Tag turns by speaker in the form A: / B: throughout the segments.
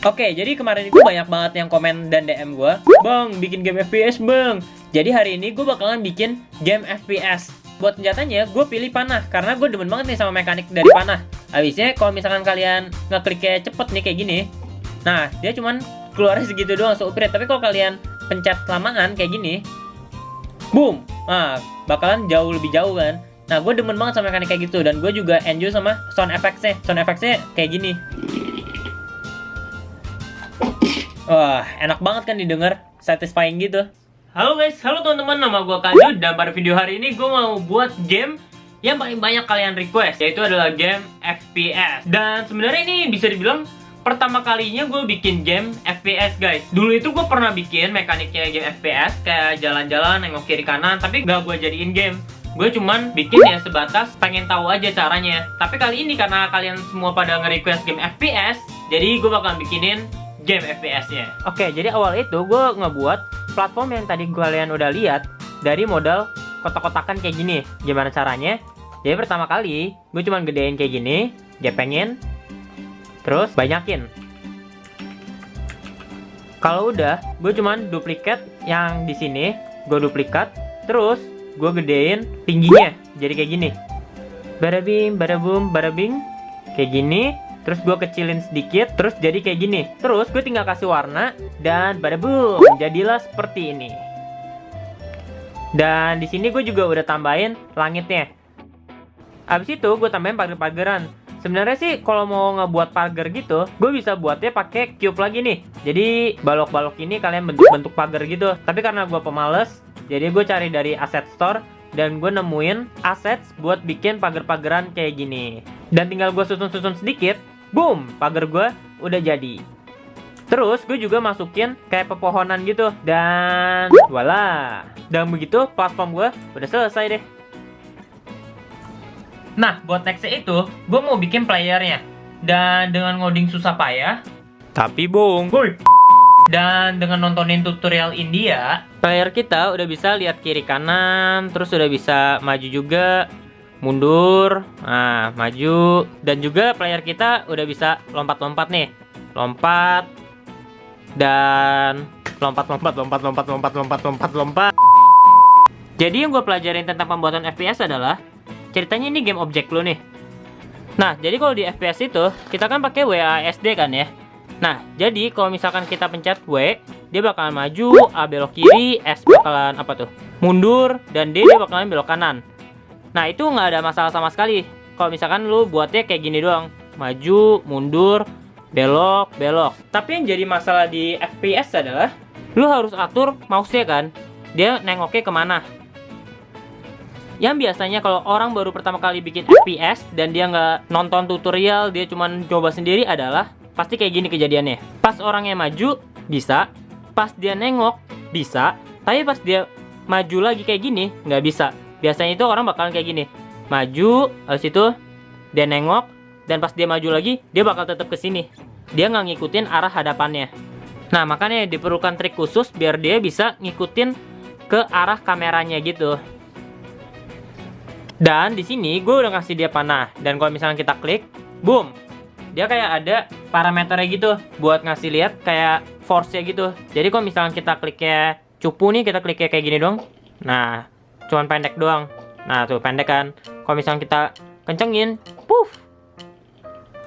A: Oke, jadi kemarin itu banyak banget yang komen dan DM gue, "Bang, bikin game FPS bang." Jadi hari ini gue bakalan bikin game FPS. Buat senjatanya, gue pilih panah, karena gue demen banget nih sama mekanik dari panah. Habisnya, kalau misalkan kalian ngekliknya cepet nih kayak gini, nah, dia cuman keluarnya segitu doang, upgrade. Tapi kalau kalian pencet lamaan kayak gini, boom, nah, bakalan jauh lebih jauh kan. Nah, gue demen banget sama mekanik kayak gitu, dan gue juga enjoy sama sound effects-nya. Sound effects-nya kayak gini. Wah, enak banget kan didengar, satisfying gitu. Halo guys, halo teman-teman, nama gue Kaju, dan pada video hari ini gue mau buat game yang paling banyak kalian request, yaitu adalah game FPS. Dan sebenarnya ini bisa dibilang pertama kalinya gue bikin game FPS guys. Dulu itu gue pernah bikin mekaniknya game FPS, kayak jalan-jalan, nengok kiri kanan, tapi gak gue jadiin game. Gue cuman bikin ya sebatas pengen tahu aja caranya. Tapi kali ini karena kalian semua pada nge-request game FPS, jadi gue bakalan bikinin game FPS-nya. Oke, jadi awal itu gue ngebuat platform yang tadi kalian udah lihat dari modal kotak-kotakan kayak gini. Gimana caranya? Jadi pertama kali gue cuman gedein kayak gini, gepengin, terus banyakin. Kalau udah, gue cuman duplikat yang di sini, gue duplikat, terus gue gedein tingginya jadi kayak gini. Barabim, barabum, barabing, kayak gini. Terus gue kecilin sedikit, terus jadi kayak gini. Terus gue tinggal kasih warna, dan bada boom, jadilah seperti ini. Dan di sini gue juga udah tambahin langitnya. Abis itu gue tambahin pagar-pagaran. Sebenarnya sih kalau mau ngebuat pagar gitu, gue bisa buatnya pakai cube lagi nih. Jadi balok-balok ini kalian bentuk-bentuk pagar gitu. Tapi karena gue pemales, jadi gue cari dari asset store, dan gue nemuin assets buat bikin pagar-pagaran kayak gini. Dan tinggal gue susun-susun sedikit, boom, pagar gue udah jadi. Terus gue juga masukin kayak pepohonan gitu, dan voila. Dan begitu platform gue udah selesai deh. Nah, buat nextnya itu, gue mau bikin playernya. Dan dengan ngoding susah payah, tapi boom, dan dengan nontonin tutorial India, player kita udah bisa lihat kiri kanan, terus udah bisa maju juga, mundur, nah maju, dan juga player kita udah bisa lompat-lompat nih, lompat, dan lompat. Jadi yang gue pelajarin tentang pembuatan FPS adalah ceritanya ini game objek lo nih. Nah, jadi kalau di FPS itu kita kan pakai WASD kan ya. Nah, jadi kalau misalkan kita pencet W, dia bakalan maju, A belok kiri, S bakalan apa tuh? Mundur, dan D dia bakalan belok kanan. Nah, itu nggak ada masalah sama sekali. Kalau misalkan lu buatnya kayak gini doang, maju, mundur, belok, belok. Tapi yang jadi masalah di FPS adalah lu harus atur mouse-nya kan, dia nengoknya kemana. Yang biasanya kalau orang baru pertama kali bikin FPS dan dia nggak nonton tutorial, dia cuman coba sendiri adalah pasti kayak gini kejadiannya. Pas orangnya maju, bisa. Pas dia nengok, bisa. Tapi pas dia maju lagi kayak gini, nggak bisa. Biasanya itu orang bakalan kayak gini. Maju, habis itu dia nengok, dan pas dia maju lagi, dia bakal tetap ke sini. Dia nggak ngikutin arah hadapannya. Nah, makanya diperlukan trik khusus biar dia bisa ngikutin ke arah kameranya gitu. Dan di sini gue udah ngasih dia panah. Dan kalau misalnya kita klik, boom, dia kayak ada parameternya gitu buat ngasih lihat kayak force-nya gitu. Jadi kalau misalnya kita kliknya cupu nih, kita kliknya kayak gini doang. Nah, cuman pendek doang. Nah, tuh pendek kan. Kalau misalnya kita kencengin, puff,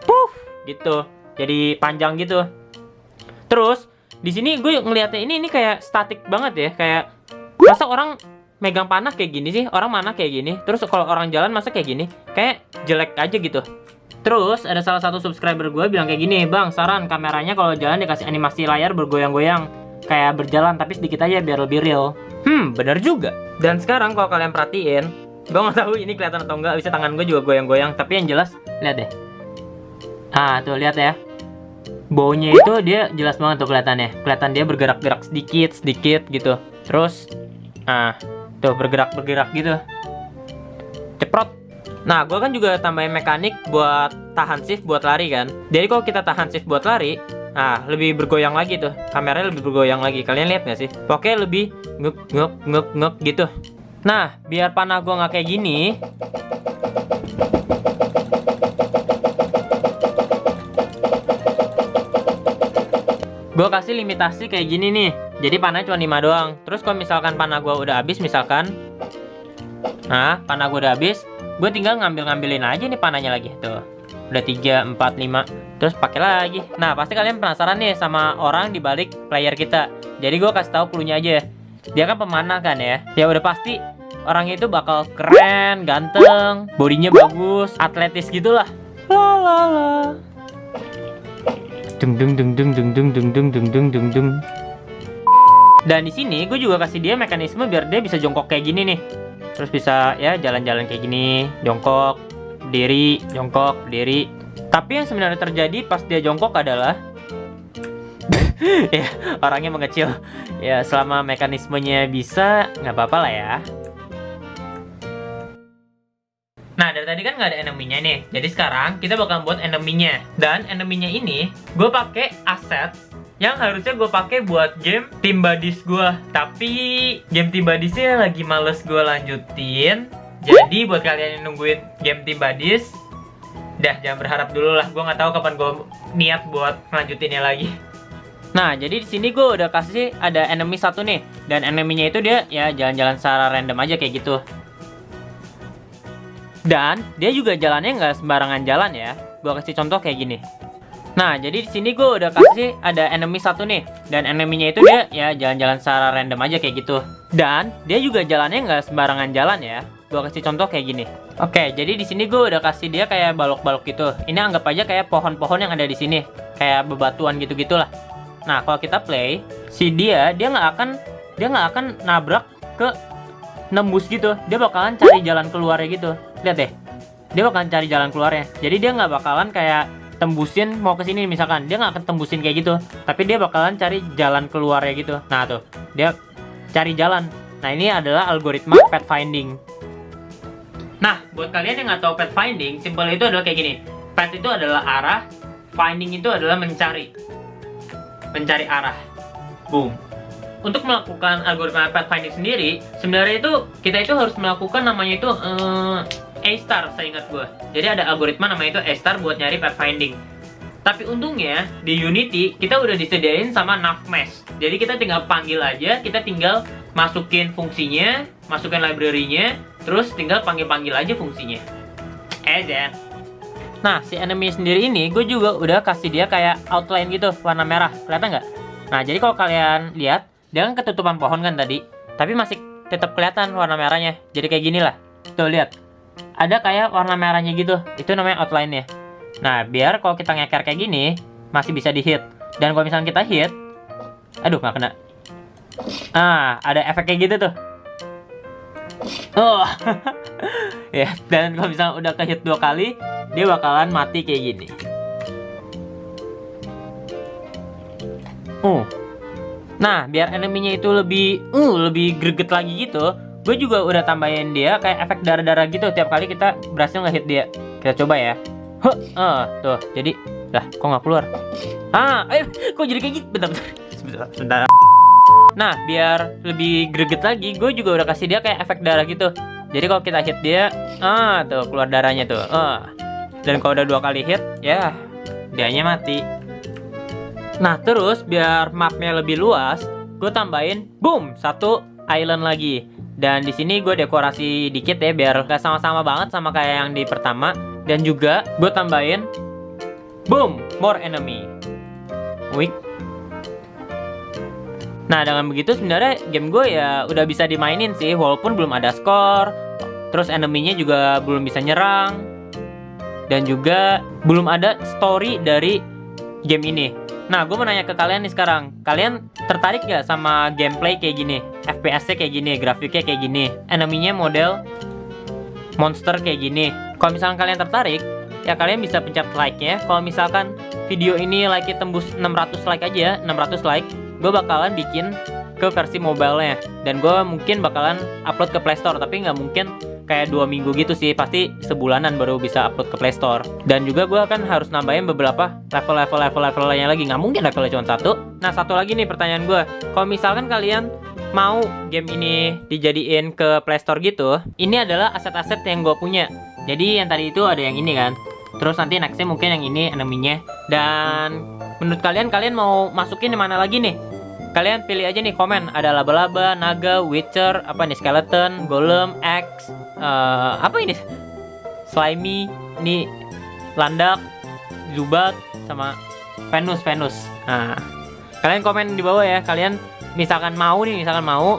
A: puff, gitu. Jadi panjang gitu. Terus di sini gue ngelihatnya ini kayak statik banget ya. Kayak masa orang megang panah kayak gini sih, orang mana kayak gini. Terus kalau orang jalan masa kayak gini, kayak jelek aja gitu. Terus ada salah satu subscriber gue bilang kayak gini, "Bang, saran kameranya kalau jalan dikasih animasi layar bergoyang-goyang, kayak berjalan tapi sedikit aja biar lebih real." Bener juga. Dan sekarang kalau kalian perhatiin, gue nggak tahu ini kelihatan atau enggak, bisa tangan gue juga goyang-goyang, tapi yang jelas lihat deh. Ah, tuh lihat ya. Baunya itu dia jelas banget tuh kelihatannya. Kelihatan dia bergerak-gerak sedikit gitu. Terus tuh bergerak gitu. Ceprot. Nah, gue kan juga tambahin mekanik buat tahan shift buat lari kan. Jadi kalau kita tahan shift buat lari, nah lebih bergoyang lagi tuh. Kameranya lebih bergoyang lagi. Kalian lihat nggak sih? Pokoknya lebih ngek gitu. Nah, biar panah gue nggak kayak gini, Gue kasih limitasi kayak gini nih. Jadi panah cuma 5 doang. Terus kalau misalkan panah gue udah habis misalkan, nah panah gue udah habis, gue tinggal ngambilin aja nih panahnya lagi tuh. Udah 3, 4, 5. Terus pakai lagi. Nah pasti kalian penasaran nih sama orang di balik player kita. Jadi gue kasih tahu cluenya aja. Dia kan pemanah kan ya. Ya udah pasti orangnya itu bakal keren, ganteng, bodinya bagus, atletis gitulah. La. Dung dung dung dung dung dung dung dung dung dung dung dung. Dan di sini gue juga kasih dia mekanisme biar dia bisa jongkok kayak gini nih. Terus bisa ya jalan-jalan kayak gini, jongkok, berdiri, jongkok, berdiri. Tapi yang sebenarnya terjadi pas dia jongkok adalah ya orangnya mengecil. Ya selama mekanismenya bisa nggak apa-apa lah ya. Nah dari tadi kan nggak ada enemy-nya nih. Jadi sekarang kita bakal buat enemy-nya. Dan enemy-nya ini gue pakai aset yang harusnya gue pakai buat game Team Buddies gue. Tapi game Team Buddies-nya lagi males gue lanjutin. Jadi buat kalian yang nungguin game Team Buddies, dah jangan berharap dulu lah. Gue nggak tahu kapan gue niat buat ngelanjutinnya lagi. Nah jadi di sini gue udah kasih ada enemy satu nih. Dan enemy-nya itu dia ya jalan-jalan secara random aja kayak gitu. Dan dia juga jalannya nggak sembarangan jalan ya. Gue kasih contoh kayak gini. Nah, jadi di sini gue udah kasih ada enemy satu nih. Dan enemy-nya itu dia ya jalan-jalan secara random aja kayak gitu. Dan dia juga jalannya nggak sembarangan jalan ya. Gue kasih contoh kayak gini. Oke, jadi di sini gue udah kasih dia kayak balok-balok gitu. Ini anggap aja kayak pohon-pohon yang ada di sini, kayak bebatuan gitu-gitulah. Nah, kalau kita play, si dia nggak akan nabrak ke nembus gitu. Dia bakalan cari jalan keluarnya gitu. Lihat deh, dia bakalan cari jalan keluarnya. Jadi dia nggak bakalan kayak tembusin mau ke sini misalkan. Dia nggak akan tembusin kayak gitu. Tapi dia bakalan cari jalan keluarnya gitu. Nah tuh, dia cari jalan. Nah ini adalah algoritma pathfinding. Nah buat kalian yang nggak tahu pathfinding, simpel itu adalah kayak gini. Path itu adalah arah, finding itu adalah mencari arah. Boom. Untuk melakukan algoritma pathfinding sendiri, sebenarnya itu kita itu harus melakukan namanya itu A-star, saya ingat gue. Jadi ada algoritma namanya itu A-star buat nyari pathfinding. Tapi untungnya di Unity kita udah disediain sama navmesh. Jadi kita tinggal panggil aja, kita tinggal masukin fungsinya, masukin library-nya, terus tinggal panggil-panggil aja fungsinya. Nah, si enemy sendiri ini gue juga udah kasih dia kayak outline gitu, warna merah. Kelihatan nggak? Nah, jadi kalau kalian lihat, dia kan ketutupan pohon kan tadi, tapi masih tetap kelihatan warna merahnya. Jadi kayak gini lah. Tuh lihat. Ada kayak warna merahnya gitu. Itu namanya outline-nya. Nah, biar kalau kita ngeker kayak gini, masih bisa di-hit. Dan kalau misalnya kita hit, aduh nggak kena. Ada efek kayak gitu tuh. Oh. Ya, dan kalau misalnya udah ke-hit 2 kali, dia bakalan mati kayak gini. Nah, biar enemy-nya itu lebih greget lagi gitu, gue juga udah tambahin dia kayak efek darah-darah gitu tiap kali kita berhasil nge-hit dia. Kita coba ya. Tuh, jadi lah, kok nggak keluar? Kok jadi kayak gitu? Bentar. Nah, biar lebih greget lagi, gue juga udah kasih dia kayak efek darah gitu. Jadi kalau kita hit dia, tuh keluar darahnya tuh. Dan kalau udah 2 kali hit, ya dianya mati. Nah terus biar mapnya lebih luas, gue tambahin boom 1 island lagi. Dan di sini gue dekorasi dikit ya biar gak sama-sama banget sama kayak yang di pertama. Dan juga gue tambahin boom more enemy. Weak. Nah dengan begitu sebenarnya game gue ya udah bisa dimainin sih, walaupun belum ada skor. Terus enemy-nya juga belum bisa nyerang. Dan juga belum ada story dari game ini. Nah, gue mau nanya ke kalian nih sekarang. Kalian tertarik gak sama gameplay kayak gini? FPS-nya kayak gini, grafiknya kayak gini, enemy-nya model monster kayak gini. Kalau misalkan kalian tertarik, ya kalian bisa pencet like-nya. Kalau misalkan video ini like-nya tembus 600 like aja, 600 like, gue bakalan bikin ke versi mobile-nya. Dan gue mungkin bakalan upload ke Play Store, tapi nggak mungkin kayak 2 minggu gitu sih, pasti sebulanan baru bisa upload ke Play Store. Dan juga gue akan harus nambahin beberapa levelnya lagi, nggak mungkin levelnya cuma 1. Nah satu lagi nih pertanyaan gue, kalau misalkan kalian mau game ini dijadiin ke Play Store gitu, ini adalah aset-aset yang gue punya. Jadi yang tadi itu ada yang ini kan, terus nanti nextnya mungkin yang ini enemy-nya. Dan Menurut kalian mau masukin yang mana lagi nih? Kalian pilih aja nih, komen. Ada laba-laba, naga, witcher, apa nih, skeleton, golem, X, apa ini? Slimy, ini landak, zubat, sama Venus. Nah, kalian komen di bawah ya. Kalian misalkan mau,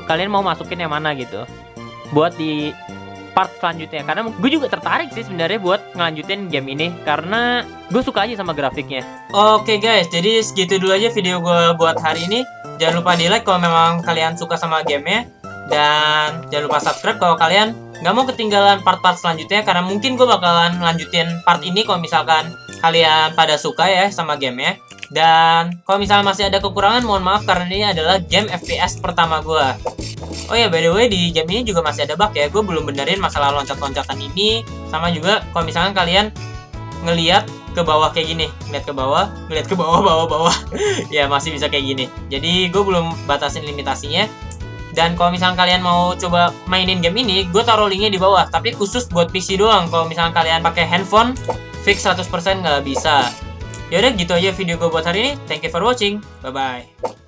A: kalian mau masukin yang mana gitu buat di part selanjutnya. Karena gue juga tertarik sih sebenarnya buat ngelanjutin game ini karena gue suka aja sama grafiknya. Oke guys, jadi segitu dulu aja video gue buat hari ini. Jangan lupa di like kalau memang kalian suka sama gamenya, dan jangan lupa subscribe kalau kalian nggak mau ketinggalan part-part selanjutnya, karena mungkin gue bakalan lanjutin part ini kalau misalkan kalian pada suka ya sama gamenya. Dan kalau misalnya masih ada kekurangan, mohon maaf karena ini adalah game FPS pertama gue. Oh ya, by the way, di game ini juga masih ada bug ya. Gue belum benerin masalah loncat-loncatan ini. Sama juga kalau misalkan kalian ngeliat ke bawah kayak gini, ngeliat ke bawah ya masih bisa kayak gini. Jadi gue belum batasin limitasinya. Dan kalau misalkan kalian mau coba mainin game ini, gue taruh linknya di bawah. Tapi khusus buat PC doang. Kalau misalkan kalian pakai handphone, fix 100% nggak bisa. Yaudah, gitu aja video gue buat hari ini. Thank you for watching. Bye-bye.